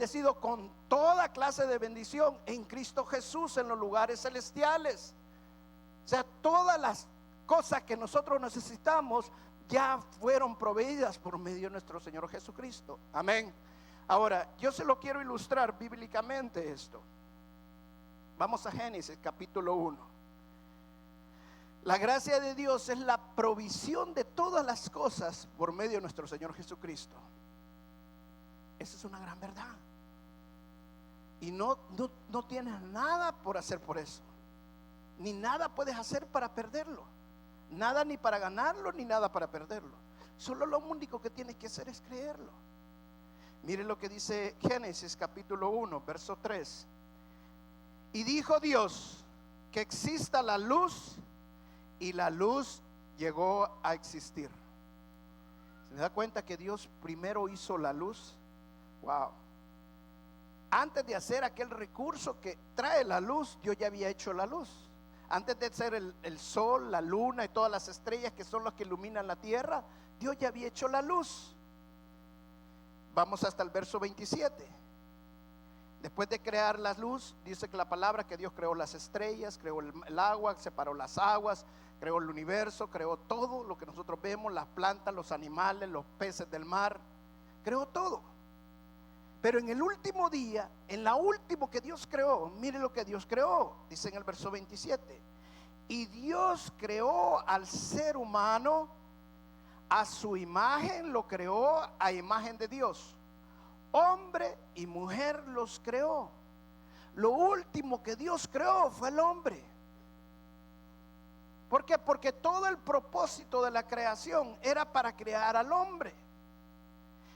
bendecidos con toda clase de bendición en Cristo Jesús en los lugares celestiales. O sea, todas las cosas que nosotros necesitamos ya fueron proveídas por medio de nuestro Señor Jesucristo. Amén. Ahora, yo se lo quiero ilustrar bíblicamente esto. Vamos a Génesis capítulo 1. La gracia de Dios es la provisión de todas las cosas por medio de nuestro Señor Jesucristo. Esa es una gran verdad. Y no tienes nada por hacer por eso. Ni nada puedes hacer para perderlo. Nada ni para ganarlo, ni nada para perderlo. Solo lo único que tienes que hacer es creerlo. Mire lo que dice Génesis capítulo 1, verso 3. Y dijo Dios que exista la luz, y la luz llegó a existir. ¿Se da cuenta que Dios primero hizo la luz? Wow. Antes de hacer aquel recurso que trae la luz, Dios ya había hecho la luz. Antes de hacer el sol, la luna y todas las estrellas que son las que iluminan la tierra, Dios ya había hecho la luz. Vamos hasta el verso 27. Después de crear la luz, dice que la palabra que Dios creó las estrellas, creó el agua, separó las aguas, creó el universo, creó todo lo que nosotros vemos, las plantas, los animales, los peces del mar, creó todo. Pero en el último día, en la última que Dios creó, mire lo que Dios creó, dice en el verso 27. Y Dios creó al ser humano, a su imagen lo creó, a imagen de Dios. Hombre y mujer los creó. Lo último que Dios creó fue el hombre. ¿Por qué? Porque todo el propósito de la creación era para crear al hombre.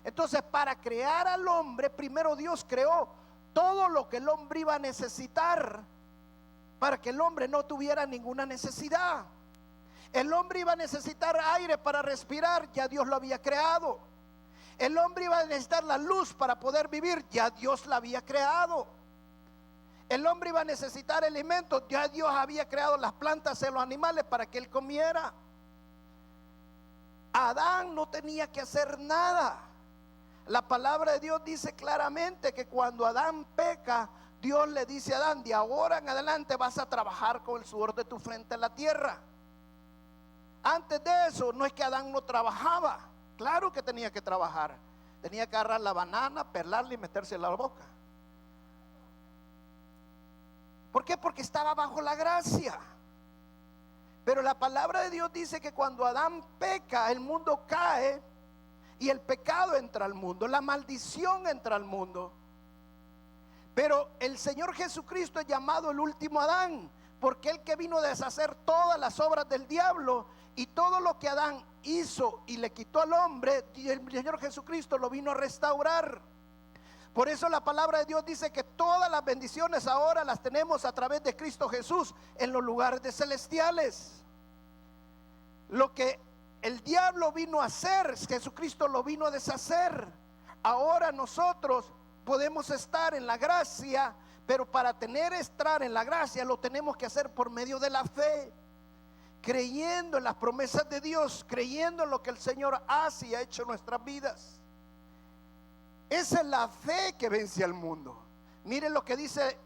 Entonces, para crear al hombre, primero Dios creó todo lo que el hombre iba a necesitar para que el hombre no tuviera ninguna necesidad. El hombre iba a necesitar aire para respirar, ya Dios lo había creado. El hombre iba a necesitar la luz para poder vivir, ya Dios la había creado. El hombre iba a necesitar alimentos, ya Dios había creado las plantas y los animales para que él comiera. Adán no tenía que hacer nada. La palabra de Dios dice claramente que cuando Adán peca, Dios le dice a Adán: de ahora en adelante vas a trabajar con el sudor de tu frente en la tierra. Antes de eso, no es que Adán no trabajaba. Claro que tenía que trabajar. Tenía que agarrar la banana, pelarla y metérsela a la boca. ¿Por qué? Porque estaba bajo la gracia. Pero la palabra de Dios dice que cuando Adán peca, el mundo cae y el pecado entra al mundo, la maldición entra al mundo. Pero el Señor Jesucristo es llamado el último Adán, porque Él que vino a deshacer todas las obras del diablo, y todo lo que Adán hizo y le quitó al hombre, el Señor Jesucristo lo vino a restaurar. Por eso la palabra de Dios dice que todas las bendiciones ahora las tenemos a través de Cristo Jesús en los lugares celestiales. Lo que el diablo vino a hacer, Jesucristo lo vino a deshacer. Ahora nosotros podemos estar en la gracia, pero para estar en la gracia lo tenemos que hacer por medio de la fe, creyendo en las promesas de Dios, creyendo en lo que el Señor hace y ha hecho en nuestras vidas. Esa es la fe que vence al mundo. Miren lo que dice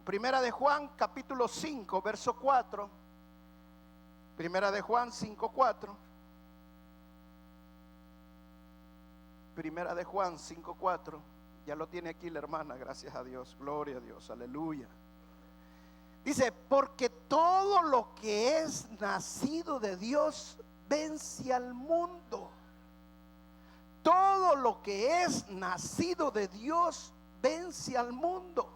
Primera de Juan capítulo 5 verso 4. Primera de Juan 5:4. Primera de Juan 5:4. Ya lo tiene aquí la hermana, gracias a Dios, gloria a Dios, aleluya. Dice: porque todo lo que es nacido de Dios vence al mundo. Todo lo que es nacido de Dios vence al mundo.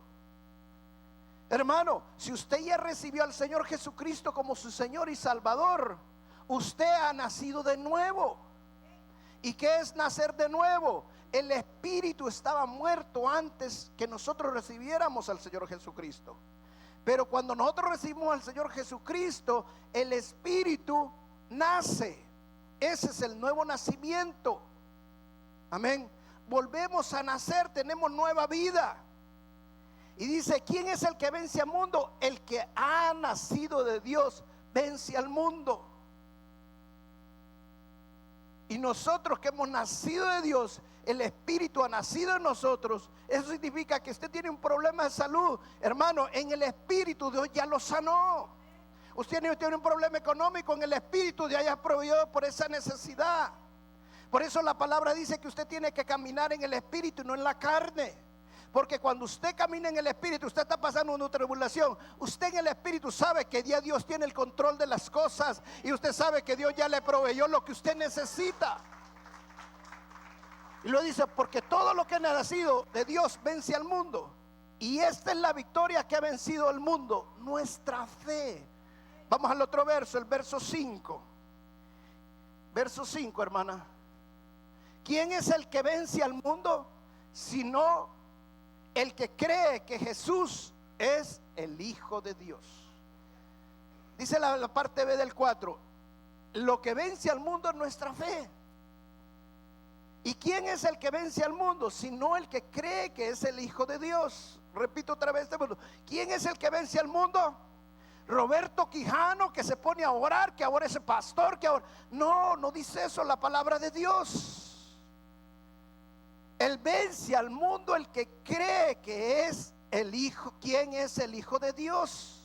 Hermano, si usted ya recibió al Señor Jesucristo como su Señor y Salvador, usted ha nacido de nuevo. ¿Y qué es nacer de nuevo? El espíritu estaba muerto antes que nosotros recibiéramos al Señor Jesucristo. Pero cuando nosotros recibimos al Señor Jesucristo, el espíritu nace. Ese es el nuevo nacimiento. Amén. Volvemos a nacer, tenemos nueva vida. Y dice: ¿quién es el que vence al mundo? El que ha nacido de Dios vence al mundo. Y nosotros que hemos nacido de Dios el Espíritu ha nacido en nosotros, eso significa que usted tiene un problema de salud, hermano, en el Espíritu Dios ya lo sanó. Usted tiene un problema económico, en el Espíritu Dios ya proveyó por esa necesidad. Por eso la palabra dice que usted tiene que caminar en el Espíritu y no en la carne. Porque cuando usted camina en el Espíritu, usted está pasando una tribulación, usted en el Espíritu sabe que ya Dios tiene el control de las cosas, y usted sabe que Dios ya le proveyó lo que usted necesita. Y lo dice, porque todo lo que ha nacido de Dios vence al mundo, y esta es la victoria que ha vencido al mundo, nuestra fe. Vamos al otro verso, el verso 5. Verso 5, hermana. ¿Quién es el que vence al mundo? Sino el que cree que Jesús es el Hijo de Dios. Dice la parte B del 4. Lo que vence al mundo es nuestra fe. ¿Y quién es el que vence al mundo? Sino el que cree que es el Hijo de Dios. Repito otra vez este punto. ¿Quién es el que vence al mundo? Roberto Quijano, que se pone a orar, que ahora es pastor, que ahora... No dice eso la palabra de Dios. Él vence al mundo el que cree que es el Hijo. ¿Quién es el Hijo de Dios?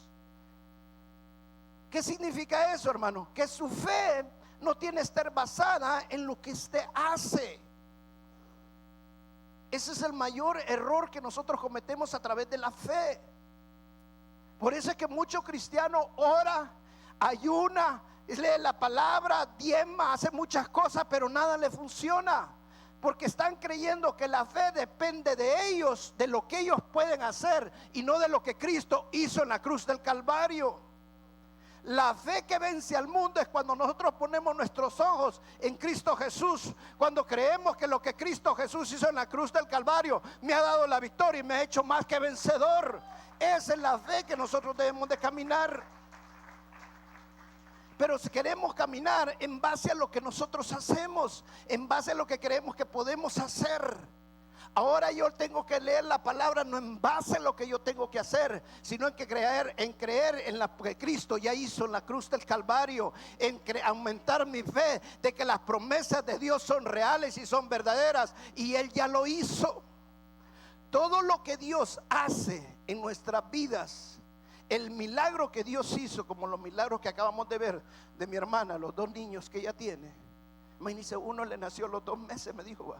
¿Qué significa eso, hermano? Que su fe no tiene que estar basada en lo que usted hace. Ese es el mayor error que nosotros cometemos a través de la fe. Por eso es que muchos cristianos ora, ayuna, lee la palabra, diezma, hace muchas cosas, pero nada le funciona. Porque están creyendo que la fe depende de ellos, de lo que ellos pueden hacer, y no de lo que Cristo hizo en la cruz del Calvario. La fe que vence al mundo es cuando nosotros ponemos nuestros ojos en Cristo Jesús, cuando creemos que lo que Cristo Jesús hizo en la cruz del Calvario me ha dado la victoria y me ha hecho más que vencedor. Esa es la fe que nosotros debemos de caminar. Pero si queremos caminar en base a lo que nosotros hacemos, en base a lo que creemos que podemos hacer, ahora yo tengo que leer la palabra no en base a lo que yo tengo que hacer, sino en creer en lo que Cristo ya hizo en la cruz del Calvario, en aumentar mi fe de que las promesas de Dios son reales y son verdaderas, y Él ya lo hizo. Todo lo que Dios hace en nuestras vidas, el milagro que Dios hizo, como los milagros que acabamos de ver de mi hermana, los 2 niños que ella tiene. Me dice, uno le nació a los 2 meses, me dijo,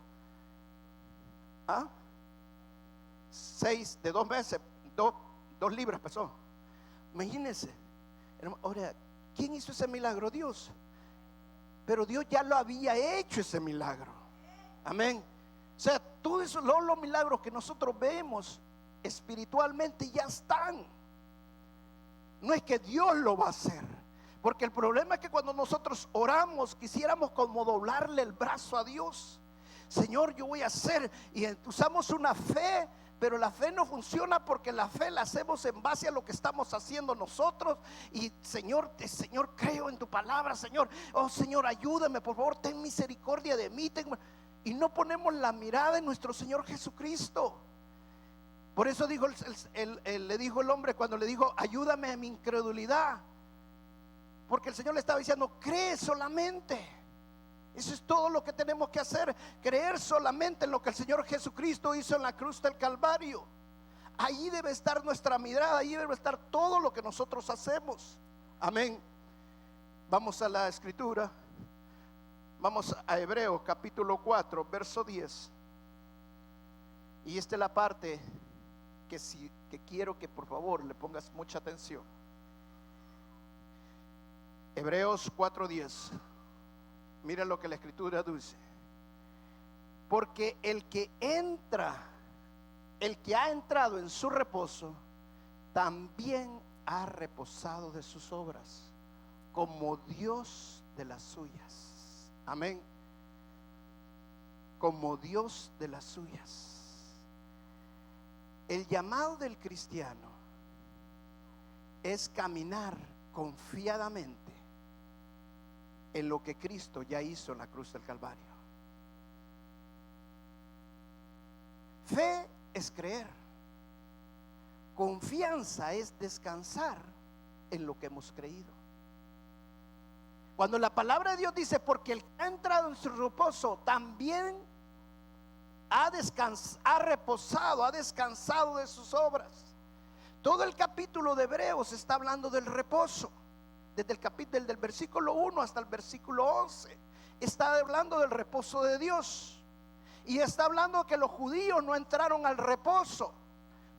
6 de 2 meses, 2 libras pesó. Imagínense. Ahora, ¿quién hizo ese milagro? Dios. Pero Dios ya lo había hecho ese milagro. Amén. O sea, todos los milagros que nosotros vemos espiritualmente ya están. No es que Dios lo va a hacer, porque el problema es que cuando nosotros oramos quisiéramos como doblarle el brazo a Dios. Señor, yo voy a hacer, y usamos una fe, pero la fe no funciona porque la fe la hacemos en base a lo que estamos haciendo nosotros. Y Señor, creo en tu palabra, Señor. Oh Señor, ayúdame, por favor, ten misericordia de mí. Y no ponemos la mirada en nuestro Señor Jesucristo. Por eso dijo le dijo el hombre cuando le dijo, ayúdame a mi incredulidad, porque el Señor le estaba diciendo, cree solamente. Eso es todo lo que tenemos que hacer, creer solamente en lo que el Señor Jesucristo hizo en la cruz del Calvario. Ahí debe estar nuestra mirada, ahí debe estar todo lo que nosotros hacemos. Amén. Vamos a la escritura. Vamos a Hebreos capítulo 4 verso 10. Y esta es la parte que quiero que por favor le pongas mucha atención. Hebreos 4:10. Mira lo que la escritura dice. Porque el que ha entrado en su reposo, también ha reposado de sus obras, como Dios de las suyas. Amén. Como Dios de las suyas. El llamado del cristiano es caminar confiadamente en lo que Cristo ya hizo en la cruz del Calvario. Fe es creer. Confianza es descansar en lo que hemos creído. Cuando la palabra de Dios dice, porque el que ha entrado en su reposo también ha reposado, ha descansado de sus obras. Todo el capítulo de Hebreos está hablando del reposo. Desde el capítulo del versículo 1 hasta el versículo 11 está hablando del reposo de Dios. Y está hablando que los judíos no entraron al reposo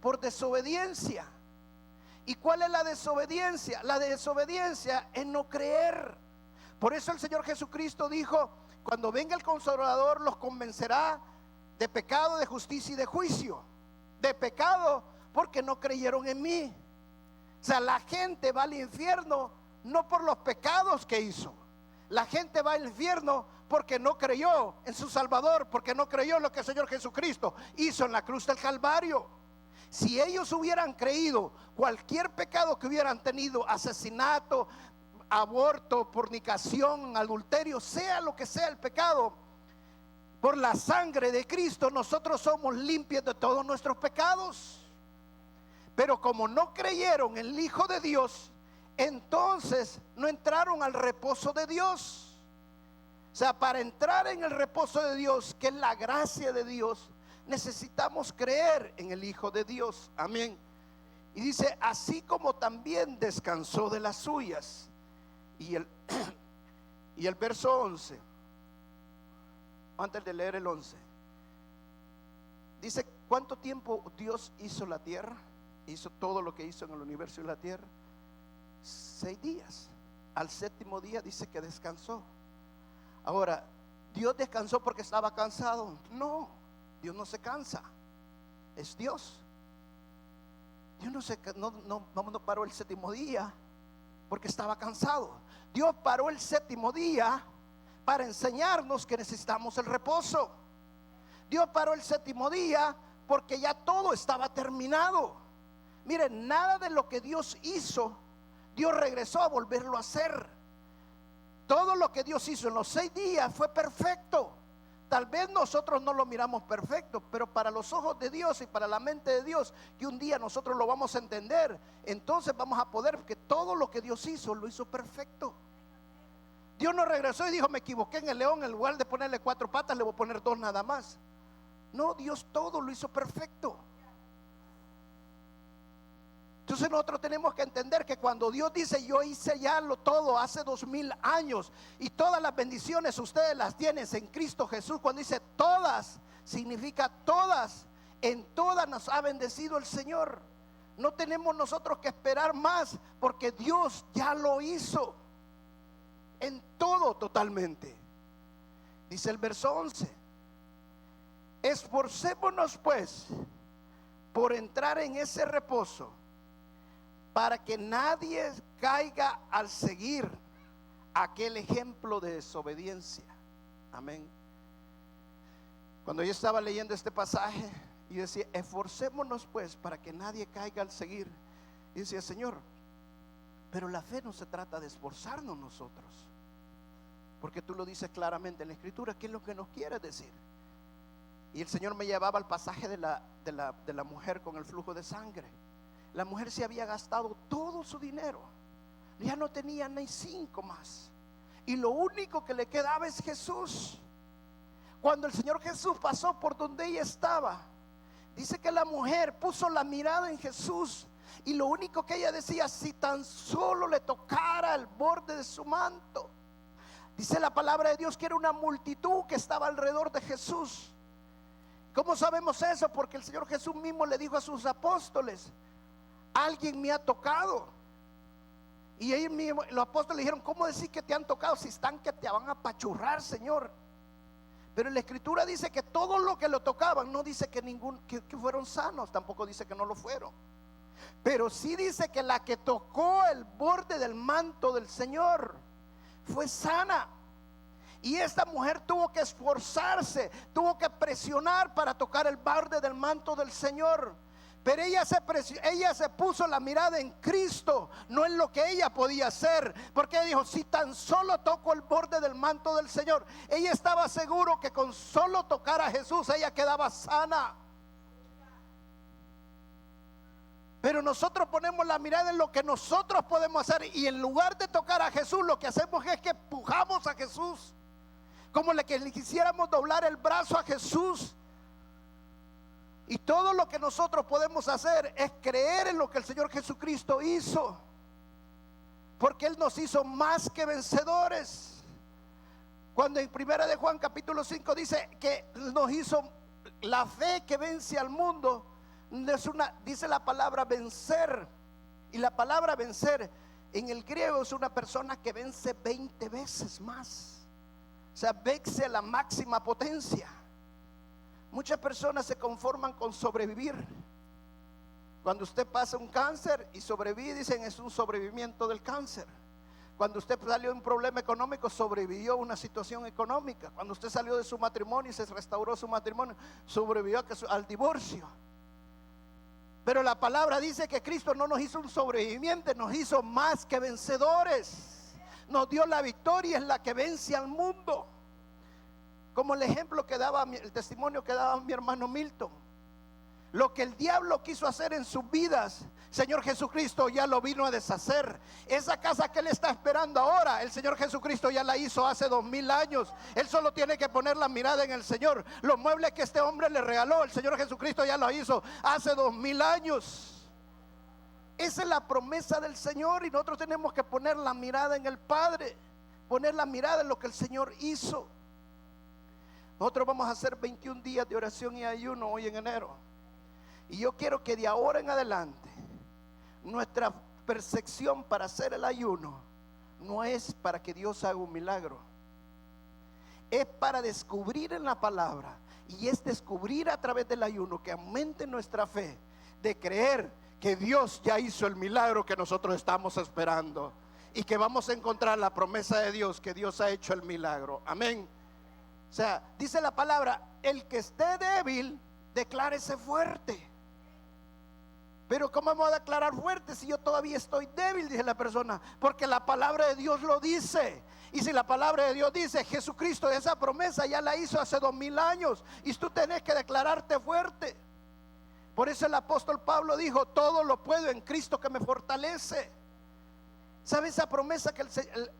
por desobediencia. ¿Y cuál es la desobediencia? La desobediencia es no creer. Por eso el Señor Jesucristo dijo: cuando venga el Consolador los convencerá de pecado, de justicia y de juicio. De pecado porque no creyeron en mí. O sea, la gente va al infierno no por los pecados que hizo. La gente va al infierno porque no creyó en su Salvador, porque no creyó en lo que el Señor Jesucristo hizo en la cruz del Calvario. Si ellos hubieran creído, cualquier pecado que hubieran tenido, asesinato, aborto, fornicación, adulterio, sea lo que sea el pecado, por la sangre de Cristo nosotros somos limpios de todos nuestros pecados. Pero como no creyeron en el Hijo de Dios, entonces no entraron al reposo de Dios. O sea, para entrar en el reposo de Dios, que es la gracia de Dios, necesitamos creer en el Hijo de Dios. Amén. Y dice: así como también descansó de las suyas. Y el verso 11, antes de leer el 11, dice: ¿cuánto tiempo Dios hizo la tierra? Hizo todo lo que hizo en el universo y la tierra. 6 días. Al 7º día dice que descansó. Ahora, ¿Dios descansó porque estaba cansado? No, Dios no se cansa. Es Dios. Dios no paró el 7º día porque estaba cansado. Dios paró el 7º día para enseñarnos que necesitamos el reposo. Dios paró el 7º día porque ya todo estaba terminado. Miren, nada de lo que Dios hizo, Dios regresó a volverlo a hacer. Todo lo que Dios hizo en los 6 días fue perfecto. Tal vez nosotros no lo miramos perfecto, pero para los ojos de Dios y para la mente de Dios, que un día nosotros lo vamos a entender, entonces vamos a poder, porque todo lo que Dios hizo, lo hizo perfecto. Dios no regresó y dijo: me equivoqué en el león, en lugar de ponerle 4 patas le voy a poner 2 nada más. No, Dios todo lo hizo perfecto. Entonces nosotros tenemos que entender que cuando Dios dice: yo hice ya todo hace 2000 años y todas las bendiciones ustedes las tienen en Cristo Jesús, cuando dice todas, significa todas. En todas nos ha bendecido el Señor. No tenemos nosotros que esperar más, porque Dios ya lo hizo en todo totalmente. Dice el verso 11: esforcémonos pues por entrar en ese reposo, para que nadie caiga al seguir aquel ejemplo de desobediencia. Amén. Cuando yo estaba leyendo este pasaje, yo decía: esforcémonos pues para que nadie caiga al seguir. Y decía: Señor, pero la fe no se trata de esforzarnos nosotros, porque tú lo dices claramente en la Escritura. ¿Qué es lo que nos quieres decir? Y el Señor me llevaba al pasaje de la mujer con el flujo de sangre. La mujer se había gastado todo su dinero, ya no tenía ni 5 más, y lo único que le quedaba es Jesús. Cuando el Señor Jesús pasó por donde ella estaba, dice que la mujer puso la mirada en Jesús, y lo único que ella decía: si tan solo le tocara el borde de su manto. Dice la palabra de Dios que era una multitud que estaba alrededor de Jesús. ¿Cómo sabemos eso? Porque el Señor Jesús mismo le dijo a sus apóstoles: alguien me ha tocado. Y ellos mismos, los apóstoles, le dijeron: ¿cómo decir que te han tocado si están que te van a apachurrar, Señor? Pero en la Escritura dice que todo lo que lo tocaban, no dice que fueron sanos, tampoco dice que no lo fueron, pero sí dice que la que tocó el borde del manto del Señor fue sana. Y esta mujer tuvo que esforzarse, tuvo que presionar para tocar el borde del manto del Señor. Pero ella se puso la mirada en Cristo, no en lo que ella podía hacer, porque ella dijo: si tan solo toco el borde del manto del Señor. Ella estaba seguro que con solo tocar a Jesús ella quedaba sana. Pero nosotros ponemos la mirada en lo que nosotros podemos hacer, y en lugar de tocar a Jesús, lo que hacemos es que empujamos a Jesús, como que le quisiéramos doblar el brazo a Jesús. Y todo lo que nosotros podemos hacer es creer en lo que el Señor Jesucristo hizo, porque Él nos hizo más que vencedores. Cuando en 1 de Juan capítulo 5 dice que nos hizo la fe que vence al mundo, dice la palabra vencer. Y la palabra vencer en el griego es una persona que vence 20 veces más. O sea, vence a la máxima potencia. Muchas personas se conforman con sobrevivir. Cuando usted pasa un cáncer y sobrevive, dicen es un sobrevivimiento del cáncer. Cuando usted salió de un problema económico, sobrevivió a una situación económica. Cuando usted salió de su matrimonio y se restauró su matrimonio, sobrevivió al divorcio. Pero la palabra dice que Cristo no nos hizo un sobreviviente, nos hizo más que vencedores. Nos dio la victoria, es la que vence al mundo. Como el ejemplo que daba, el testimonio que daba mi hermano Milton. Lo que el diablo quiso hacer en sus vidas, Señor Jesucristo ya lo vino a deshacer. Esa casa que Él está esperando ahora, el Señor Jesucristo ya la hizo hace 2000 años. Él solo tiene que poner la mirada en el Señor. Los muebles que este hombre le regaló, el Señor Jesucristo ya lo hizo hace 2000 años. Esa es la promesa del Señor, y nosotros tenemos que poner la mirada en el Padre, poner la mirada en lo que el Señor hizo. Nosotros vamos a hacer 21 días de oración y ayuno hoy en enero. Y yo quiero que de ahora en adelante nuestra percepción para hacer el ayuno no es para que Dios haga un milagro, es para descubrir en la palabra, y es descubrir a través del ayuno que aumente nuestra fe de creer que Dios ya hizo el milagro que nosotros estamos esperando, y que vamos a encontrar la promesa de Dios, que Dios ha hecho el milagro. Amén. O sea, dice la palabra, el que esté débil, declárese fuerte. Pero ¿cómo vamos a declarar fuerte si yo todavía estoy débil? Dice la persona. Porque la palabra de Dios lo dice. Y si la palabra de Dios dice, Jesucristo esa promesa ya la hizo hace 2000 años, y tú tenés que declararte fuerte. Por eso el apóstol Pablo dijo, todo lo puedo en Cristo que me fortalece. ¿Sabe esa promesa que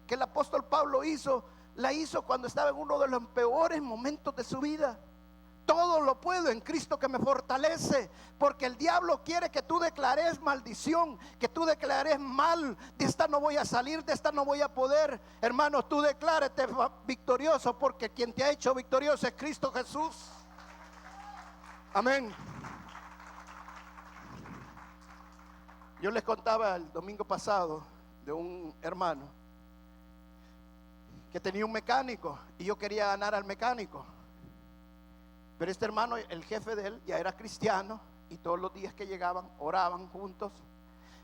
el apóstol Pablo hizo? La hizo cuando estaba en uno de los peores momentos de su vida. Todo lo puedo en Cristo que me fortalece. Porque el diablo quiere que tú declares maldición, que tú declares mal. De esta no voy a salir, de esta no voy a poder. Hermanos, tú declárate victorioso, porque quien te ha hecho victorioso es Cristo Jesús. Amén. Yo les contaba el domingo pasado de un hermano que tenía un mecánico, y yo quería ganar al mecánico. Pero este hermano, el jefe de él, ya era cristiano, y todos los días que llegaban oraban juntos.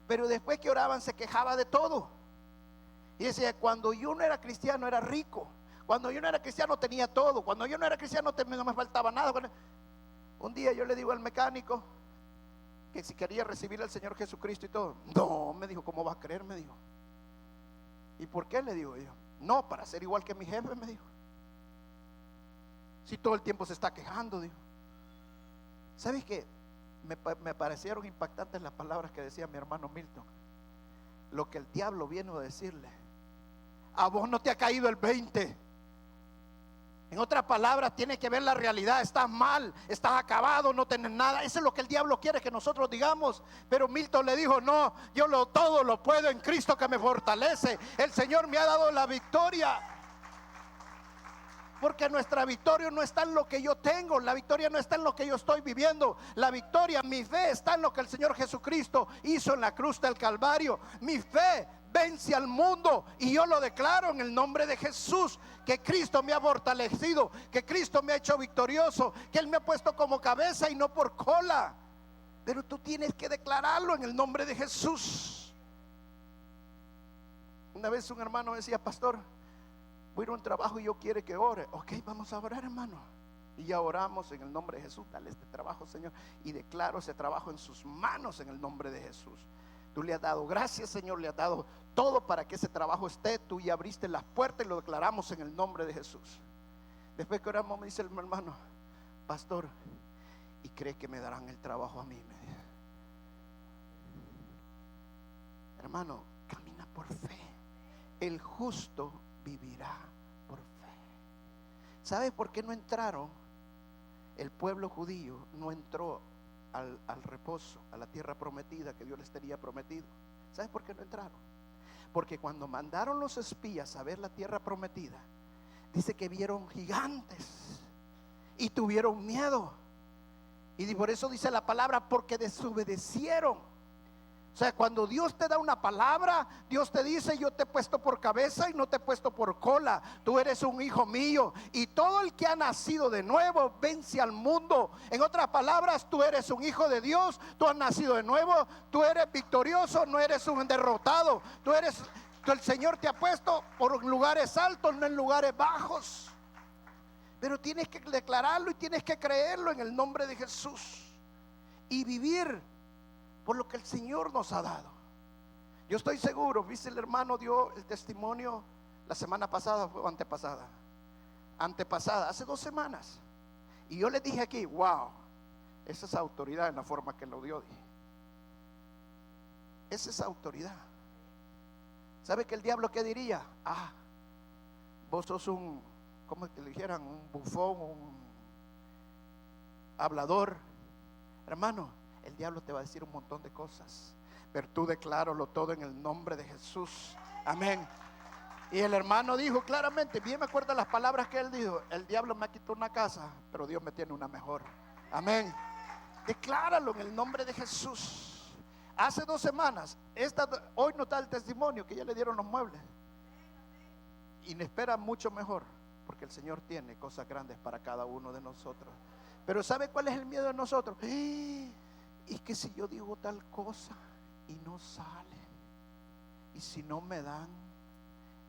Pero después que oraban se quejaba de todo. Y decía, cuando yo no era cristiano era rico, cuando yo no era cristiano tenía todo, cuando yo no era cristiano no me faltaba nada. Un día yo le digo al mecánico que si quería recibir al Señor Jesucristo y todo. No, me dijo, ¿cómo va a creer? Me dijo. ¿Y por qué? Le digo yo. No, para ser igual que mi jefe, me dijo. Si todo el tiempo se está quejando, dijo. ¿Sabes qué? Me parecieron impactantes las palabras que decía mi hermano Milton. Lo que el diablo viene a decirle: a vos no te ha caído el 20. En otras palabras, tienes que ver la realidad. Estás mal, estás acabado, no tenés nada. Eso es lo que el diablo quiere que nosotros digamos. Pero Milton le dijo: no, yo todo lo puedo en Cristo que me fortalece. El Señor me ha dado la victoria. Porque nuestra victoria no está en lo que yo tengo, la victoria no está en lo que yo estoy viviendo. La victoria, mi fe, está en lo que el Señor Jesucristo hizo en la cruz del Calvario. Mi fe vence al mundo, y yo lo declaro en el nombre de Jesús, que Cristo me ha fortalecido, que Cristo me ha hecho victorioso, que Él me ha puesto como cabeza y no por cola. Pero tú tienes que declararlo en el nombre de Jesús. Una vez un hermano decía: pastor, voy a ir a un trabajo y yo quiero que ore. Ok, vamos a orar, hermano. Y ya oramos en el nombre de Jesús. Dale este trabajo, Señor, y declaro ese trabajo en sus manos en el nombre de Jesús. Tú le has dado gracias, Señor, le has dado todo para que ese trabajo esté. Tú ya abriste las puertas y lo declaramos en el nombre de Jesús. Después que oramos, me dice el hermano: pastor, ¿y cree que me darán el trabajo a mí? Me dice. Hermano, camina por fe. El justo vivirá por fe. ¿Sabe por qué no entraron? el pueblo judío no entró al reposo, a la tierra prometida que Dios les tenía prometido. ¿Sabes por qué no entraron? Porque cuando mandaron los espías a ver la tierra prometida, dice que vieron gigantes y tuvieron miedo. Y por eso dice la palabra, porque desobedecieron. O sea, cuando Dios te da una palabra, Dios te dice: yo te he puesto por cabeza y no te he puesto por cola. Tú eres un hijo mío. Y todo el que ha nacido de nuevo vence al mundo. En otras palabras, tú eres un hijo de Dios. Tú has nacido de nuevo. Tú eres victorioso, no eres un derrotado. El Señor te ha puesto por lugares altos, no en lugares bajos. Pero tienes que declararlo y tienes que creerlo en el nombre de Jesús. Y vivir por lo que el Señor nos ha dado. Yo estoy seguro, viste, el hermano dio el testimonio la semana pasada o antepasada, hace 2 semanas. Y yo le dije aquí: wow, esa es autoridad en la forma que lo dio. Dije, esa es autoridad. ¿Sabe que el diablo qué diría? Vos sos un, como que le dijeran, un bufón, un hablador. Hermano, el diablo te va a decir un montón de cosas, pero tú decláralo todo en el nombre de Jesús. Amén. Y el hermano dijo claramente, bien me acuerdo las palabras que él dijo: el diablo me quitó una casa, pero Dios me tiene una mejor. Amén. Decláralo en el nombre de Jesús. Hace 2 semanas, hoy no está el testimonio que ya le dieron los muebles, y me espera mucho mejor, porque el Señor tiene cosas grandes para cada uno de nosotros. Pero ¿sabe cuál es el miedo de nosotros? Y que si yo digo tal cosa y no sale, y si no me dan.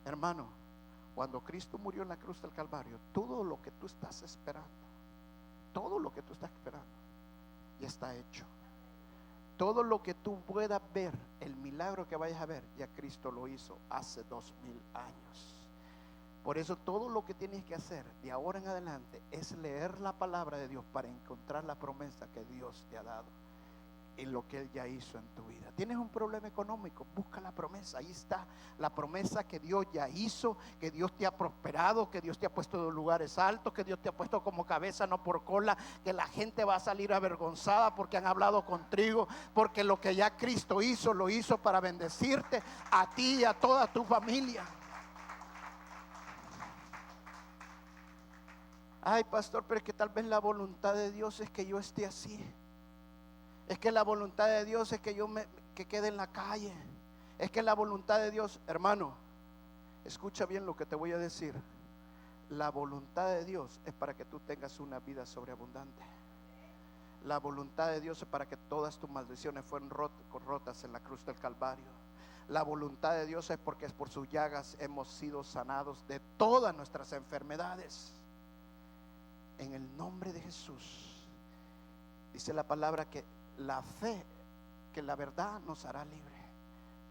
Hermano, cuando Cristo murió en la cruz del Calvario, todo lo que tú estás esperando, ya está hecho. Todo lo que tú puedas ver, el milagro que vayas a ver, ya Cristo lo hizo hace 2000 años. Por eso todo lo que tienes que hacer de ahora en adelante es leer la palabra de Dios para encontrar la promesa que Dios te ha dado en lo que Él ya hizo en tu vida. Tienes un problema económico, busca la promesa. Ahí está la promesa que Dios ya hizo, que Dios te ha prosperado, que Dios te ha puesto en lugares altos, que Dios te ha puesto como cabeza, no por cola, que la gente va a salir avergonzada porque han hablado contigo, porque lo que ya Cristo hizo, lo hizo para bendecirte a ti y a toda tu familia. Ay, pastor, pero es que tal vez la voluntad de Dios es que yo esté así. Es que la voluntad de Dios es que que quede en la calle. Es que la voluntad de Dios, hermano, escucha bien lo que te voy a decir. La voluntad de Dios es para que tú tengas una vida sobreabundante. La voluntad de Dios es para que todas tus maldiciones fueran rotas en la cruz del Calvario. La voluntad de Dios es porque por sus llagas hemos sido sanados de todas nuestras enfermedades. En el nombre de Jesús. Dice la palabra que la fe, que la verdad nos hará libre.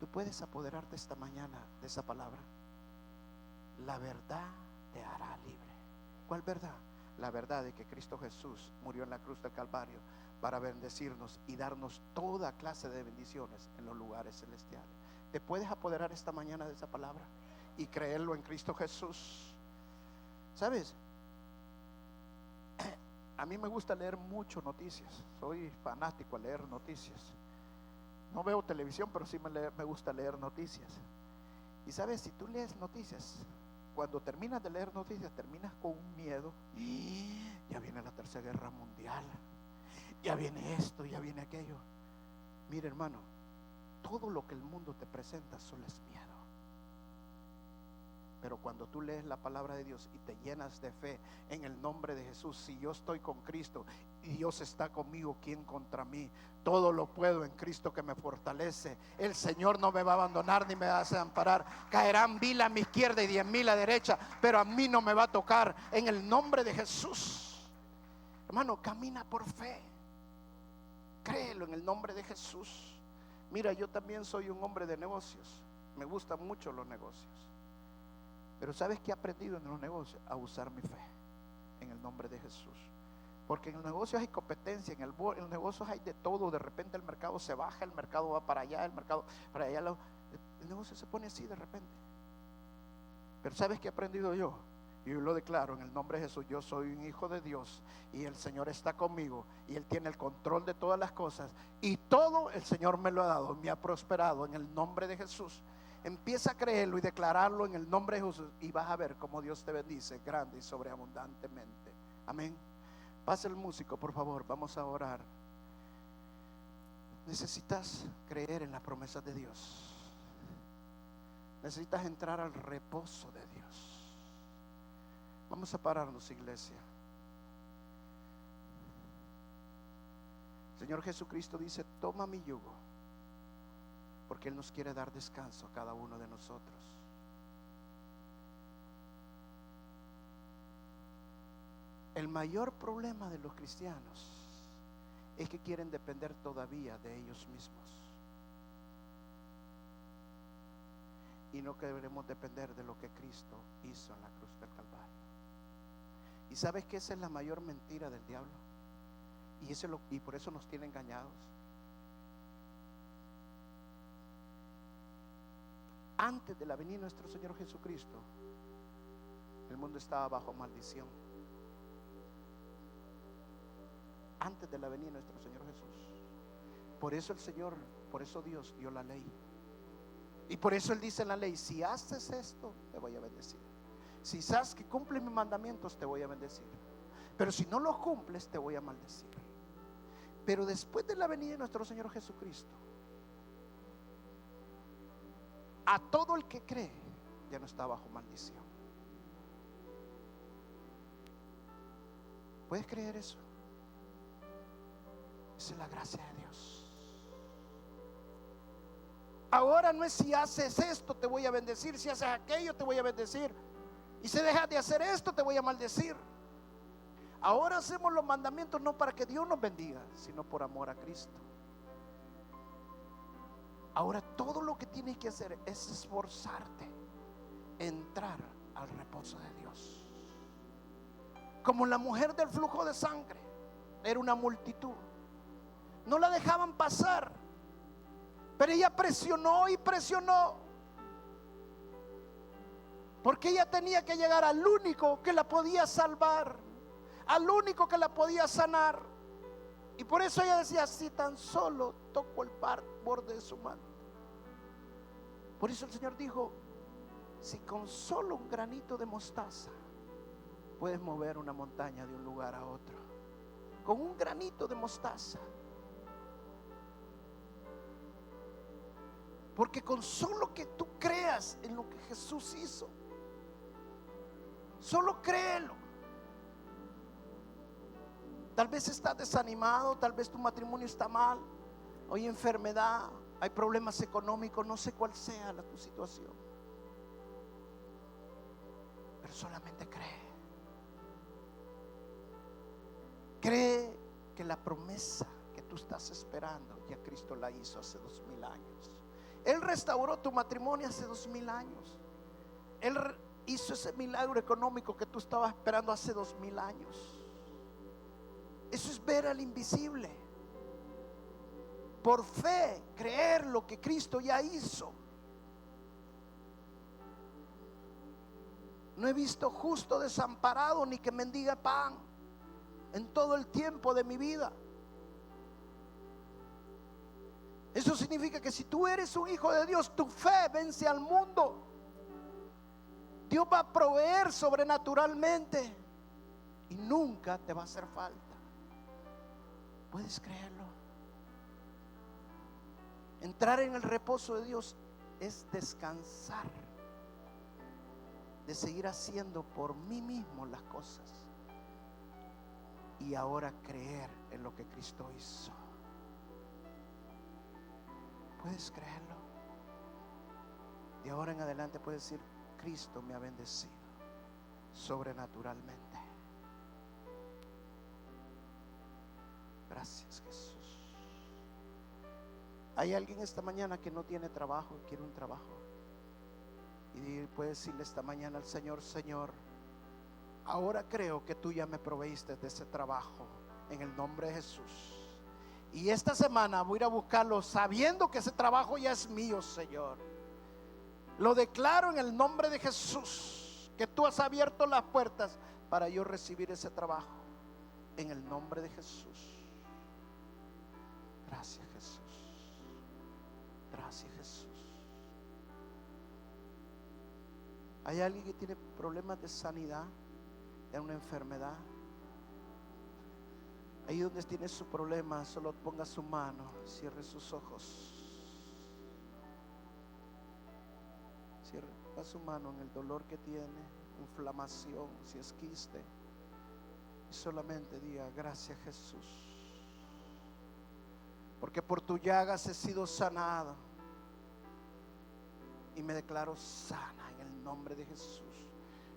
Tú puedes apoderarte esta mañana de esa palabra. La verdad te hará libre. ¿Cuál verdad? La verdad de que Cristo Jesús murió en la cruz del Calvario para bendecirnos y darnos toda clase de bendiciones en los lugares celestiales. ¿Te puedes apoderar esta mañana de esa palabra y creerlo en Cristo Jesús? ¿Sabes? A mí me gusta leer mucho noticias. Soy fanático a leer noticias. No veo televisión, pero sí me gusta leer noticias. Y sabes, si tú lees noticias, cuando terminas de leer noticias, terminas con un miedo. Ya viene la Tercera Guerra Mundial, ya viene esto, ya viene aquello. Mira, hermano, todo lo que el mundo te presenta solo es miedo. Pero cuando tú lees la palabra de Dios y te llenas de fe en el nombre de Jesús, si yo estoy con Cristo y Dios está conmigo, ¿quién contra mí? Todo lo puedo en Cristo que me fortalece. El Señor no me va a abandonar ni me va a desamparar. Caerán 1000 a mi izquierda y 10,000 a derecha, pero a mí no me va a tocar, en el nombre de Jesús. Hermano, camina por fe. Créelo en el nombre de Jesús. Mira, yo también soy un hombre de negocios. Me gustan mucho los negocios. Pero ¿sabes qué he aprendido en los negocios? A usar mi fe en el nombre de Jesús. Porque en los negocios hay competencia, en los negocios hay de todo. De repente el mercado se baja, el mercado va para allá, el mercado para allá. El negocio se pone así de repente. Pero ¿sabes qué he aprendido yo? Y yo lo declaro en el nombre de Jesús. Yo soy un hijo de Dios y el Señor está conmigo y Él tiene el control de todas las cosas, y todo el Señor me lo ha dado, me ha prosperado en el nombre de Jesús. Empieza a creerlo y declararlo en el nombre de Jesús, y vas a ver cómo Dios te bendice grande y sobreabundantemente. Amén. Pase el músico, por favor, vamos a orar. Necesitas creer en las promesas de Dios. Necesitas entrar al reposo de Dios. Vamos a pararnos, iglesia. Señor Jesucristo dice: toma mi yugo, porque Él nos quiere dar descanso a cada uno de nosotros. El mayor problema de los cristianos es que quieren depender todavía de ellos mismos, y no queremos depender de lo que Cristo hizo en la cruz del Calvario. ¿Y sabes que esa es la mayor mentira del diablo? Y por eso nos tiene engañados. Antes de la venida de nuestro Señor Jesucristo, el mundo estaba bajo maldición. Antes de la venida de nuestro Señor Jesús. Por eso Dios dio la ley. Y por eso Él dice en la ley: si haces esto, te voy a bendecir. Si sabes que cumples mis mandamientos, te voy a bendecir. Pero si no los cumples, te voy a maldecir. Pero después de la venida de nuestro Señor Jesucristo, a todo el que cree ya no está bajo maldición. ¿Puedes creer eso? Esa es la gracia de Dios. Ahora no es si haces esto te voy a bendecir, si haces aquello te voy a bendecir, y si dejas de hacer esto te voy a maldecir. Ahora hacemos los mandamientos no para que Dios nos bendiga, sino por amor a Cristo. Ahora todo lo que tienes que hacer es esforzarte, entrar al reposo de Dios. Como la mujer del flujo de sangre, era una multitud, no la dejaban pasar, pero ella presionó y presionó, porque ella tenía que llegar al único que la podía salvar, al único que la podía sanar. Y por eso ella decía: si tan solo toco el borde de su manto. Por eso el Señor dijo: si con solo un granito de mostaza puedes mover una montaña de un lugar a otro, con un granito de mostaza. Porque con solo que tú creas en lo que Jesús hizo, solo créelo. Tal vez estás desanimado, tal vez tu matrimonio está mal, hay enfermedad, hay problemas económicos, no sé cuál sea tu situación, pero solamente cree. Cree que la promesa que tú estás esperando ya Cristo la hizo hace 2000 años. Él restauró tu matrimonio hace 2000 años. Él hizo ese milagro económico que tú estabas esperando hace 2000 años. Eso es ver al invisible. Por fe, creer lo que Cristo ya hizo. No he visto justo desamparado ni que mendiga pan en todo el tiempo de mi vida. Eso significa que si tú eres un hijo de Dios, tu fe vence al mundo. Dios va a proveer sobrenaturalmente y nunca te va a hacer falta. ¿Puedes creerlo? Entrar en el reposo de Dios es descansar de seguir haciendo por mí mismo las cosas y ahora creer en lo que Cristo hizo. ¿Puedes creerlo? De ahora en adelante puedes decir: Cristo me ha bendecido sobrenaturalmente. Gracias, Jesús. Hay alguien esta mañana que no tiene trabajo, quiere un trabajo, y puede decirle esta mañana al Señor: Señor, ahora creo que tú ya me proveíste de ese trabajo en el nombre de Jesús. Y esta semana voy a ir a buscarlo sabiendo que ese trabajo ya es mío, Señor. Lo declaro en el nombre de Jesús, que tú has abierto las puertas para yo recibir ese trabajo. En el nombre de Jesús. Gracias, Jesús. Gracias, Jesús. ¿Hay alguien que tiene problemas de sanidad, de una enfermedad? Ahí donde tiene su problema, solo ponga su mano, cierre sus ojos. Cierre su mano en el dolor que tiene, inflamación, si es quiste. Y solamente diga: gracias, Jesús, porque por tu llagas he sido sanado. Y me declaro sana en el nombre de Jesús.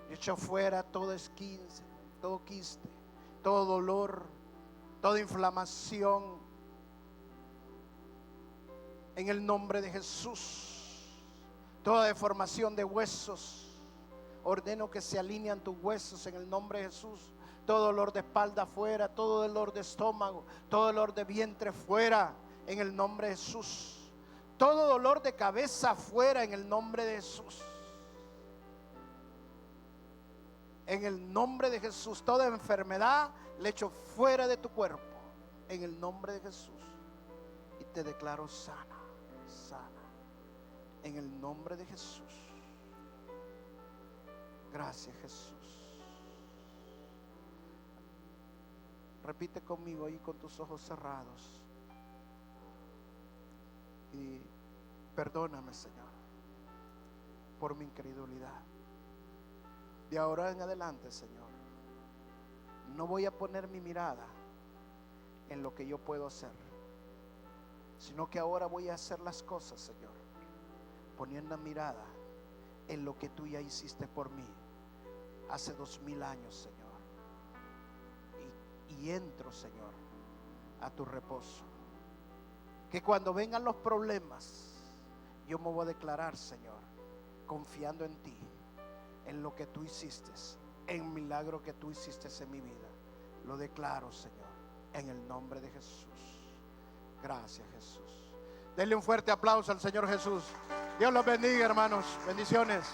Yo echo fuera todo esquince, todo quiste, todo dolor, toda inflamación, en el nombre de Jesús. Toda deformación de huesos, ordeno que se alinean tus huesos en el nombre de Jesús. Todo dolor de espalda fuera, todo dolor de estómago, todo dolor de vientre fuera en el nombre de Jesús. Todo dolor de cabeza fuera en el nombre de Jesús. En el nombre de Jesús, toda enfermedad le echo fuera de tu cuerpo en el nombre de Jesús. Y te declaro sana, sana, en el nombre de Jesús. Gracias, Jesús. Repite conmigo ahí con tus ojos cerrados. Y perdóname, Señor, por mi incredulidad. De ahora en adelante, Señor, no voy a poner mi mirada en lo que yo puedo hacer, sino que ahora voy a hacer las cosas, Señor, poniendo mirada en lo que tú ya hiciste por mí hace 2000 años, Señor. Y entro, Señor, a tu reposo. Que cuando vengan los problemas, yo me voy a declarar, Señor, confiando en ti, en lo que tú hiciste, en el milagro que tú hiciste en mi vida. Lo declaro, Señor, en el nombre de Jesús. Gracias, Jesús. Denle un fuerte aplauso al Señor Jesús. Dios los bendiga, hermanos. Bendiciones.